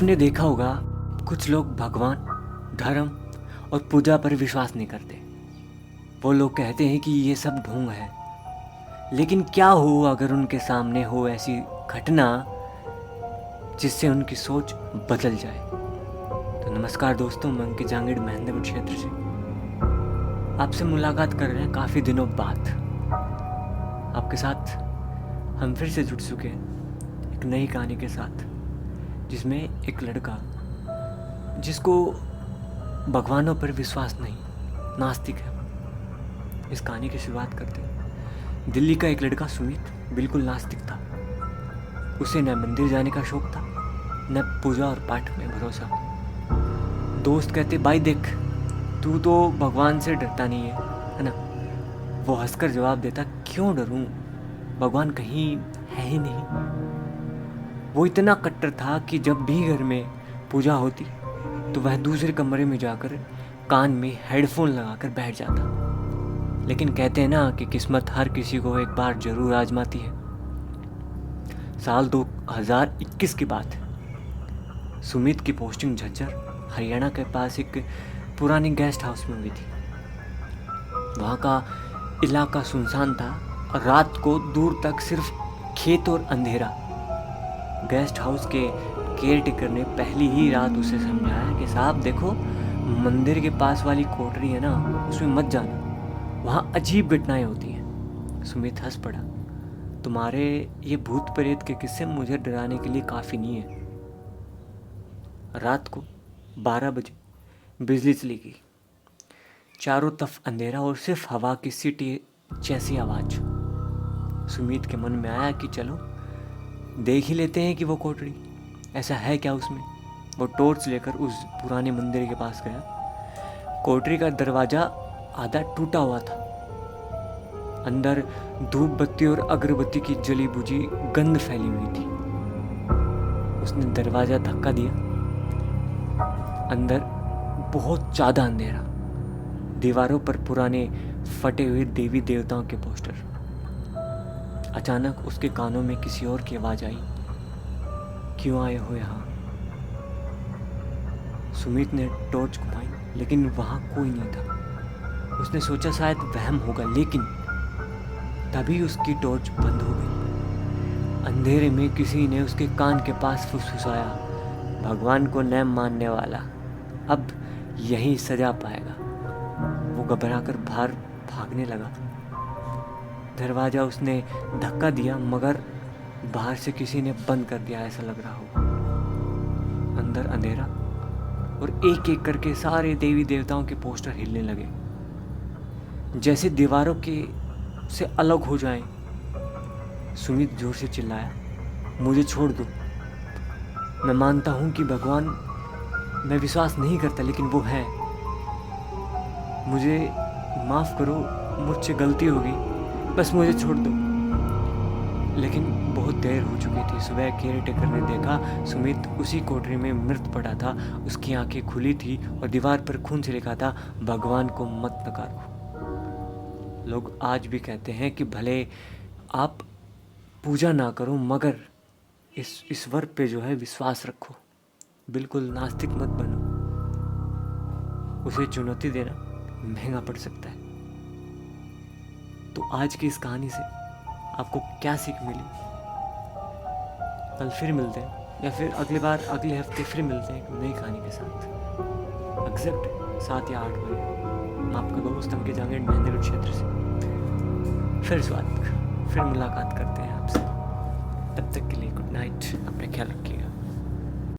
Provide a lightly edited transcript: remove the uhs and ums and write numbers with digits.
आपने देखा होगा कुछ लोग भगवान, धर्म और पूजा पर विश्वास नहीं करते। वो लोग कहते हैं कि ये सब ढोंग है। लेकिन क्या हो अगर उनके सामने हो ऐसी घटना जिससे उनकी सोच बदल जाए। तो नमस्कार दोस्तों, मैं अंकित जांगीड़ महेंद्रपुर क्षेत्र से आपसे मुलाकात कर रहे हैं काफ़ी दिनों बाद। आपके साथ हम फिर से जुड़ चुके हैं एक नई कहानी के साथ, जिसमें एक लड़का जिसको भगवानों पर विश्वास नहीं, नास्तिक है। इस कहानी की शुरुआत करते हैं। दिल्ली का एक लड़का सुमित बिल्कुल नास्तिक था। उसे न मंदिर जाने का शौक था, न पूजा और पाठ में भरोसा। दोस्त कहते, भाई देख, तू तो भगवान से डरता नहीं है ना। वो हंसकर जवाब देता, क्यों डरूं, भगवान कहीं है ही नहीं। वो इतना कट्टर था कि जब भी घर में पूजा होती तो वह दूसरे कमरे में जाकर कान में हेडफोन लगाकर बैठ जाता। लेकिन कहते हैं ना कि किस्मत हर किसी को एक बार जरूर आजमाती है। साल 2021 की बात है। सुमित की पोस्टिंग झज्जर हरियाणा के पास एक पुरानी गेस्ट हाउस में हुई थी। वहाँ का इलाका सुनसान था और रात को दूर तक सिर्फ खेत और अंधेरा। गेस्ट हाउस के केयरटेकर ने पहली ही रात उसे समझाया कि साहब देखो, मंदिर के पास वाली कोठरी है ना, उसमें मत जाना, वहाँ अजीब घटनाएं होती हैं। सुमित हंस पड़ा, तुम्हारे ये भूत प्रेत के किस्से मुझे डराने के लिए काफ़ी नहीं है। रात को 12 बजे बिजली चली गई। चारों तरफ अंधेरा और सिर्फ हवा की सीटी जैसी आवाज़। सुमित के मन में आया कि चलो देख ही लेते हैं कि वो कोठरी ऐसा है क्या उसमें। वो टॉर्च लेकर उस पुराने मंदिर के पास गया। कोठरी का दरवाज़ा आधा टूटा हुआ था। अंदर धूप बत्ती और अगरबत्ती की जली बुझी गंध फैली हुई थी। उसने दरवाज़ा धक्का दिया। अंदर बहुत ज़्यादा अंधेरा। दीवारों पर पुराने फटे हुए देवी देवताओं के पोस्टर। अचानक उसके कानों में किसी और की आवाज़ आई, क्यों आए हो यहाँ। सुमित ने टॉर्च घुमाई, लेकिन वहाँ कोई नहीं था। उसने सोचा शायद वहम होगा, लेकिन तभी उसकी टॉर्च बंद हो गई। अंधेरे में किसी ने उसके कान के पास फुसफुसाया, भगवान को न मानने वाला अब यही सजा पाएगा। वो घबराकर बाहर भागने लगा। दरवाज़ा उसने धक्का दिया, मगर बाहर से किसी ने बंद कर दिया, ऐसा लग रहा हो। अंदर अंधेरा और एक एक करके सारे देवी देवताओं के पोस्टर हिलने लगे, जैसे दीवारों के से अलग हो जाएं। सुमित जोर से चिल्लाया, मुझे छोड़ दो। मैं मानता हूँ कि भगवान, मैं विश्वास नहीं करता, लेकिन वो है। मुझे माफ़ करो, मुझसे गलती होगी, बस मुझे छोड़ दो। लेकिन बहुत देर हो चुकी थी। सुबह केयरटेकर ने देखा सुमित उसी कोठरी में मृत पड़ा था। उसकी आंखें खुली थी और दीवार पर खून से लिखा था, भगवान को मत नकारो। लोग आज भी कहते हैं कि भले आप पूजा ना करो, मगर इस ईश्वर पे जो है विश्वास रखो। बिल्कुल नास्तिक मत बनो। उसे चुनौती देना महंगा पड़ सकता है। तो आज की इस कहानी से आपको क्या सीख मिली? कल फिर मिलते हैं, या फिर अगले हफ्ते फिर मिलते हैं एक नई कहानी के साथ। एग्जैक्ट 7 या 8 बजे। मैं आपका दोस्त अंकित जांगीड़ महेंद्रपुर क्षेत्र से फिर मुलाकात करते हैं आपसे। तब तक के लिए गुड नाइट। अपना ख्याल रखिएगा।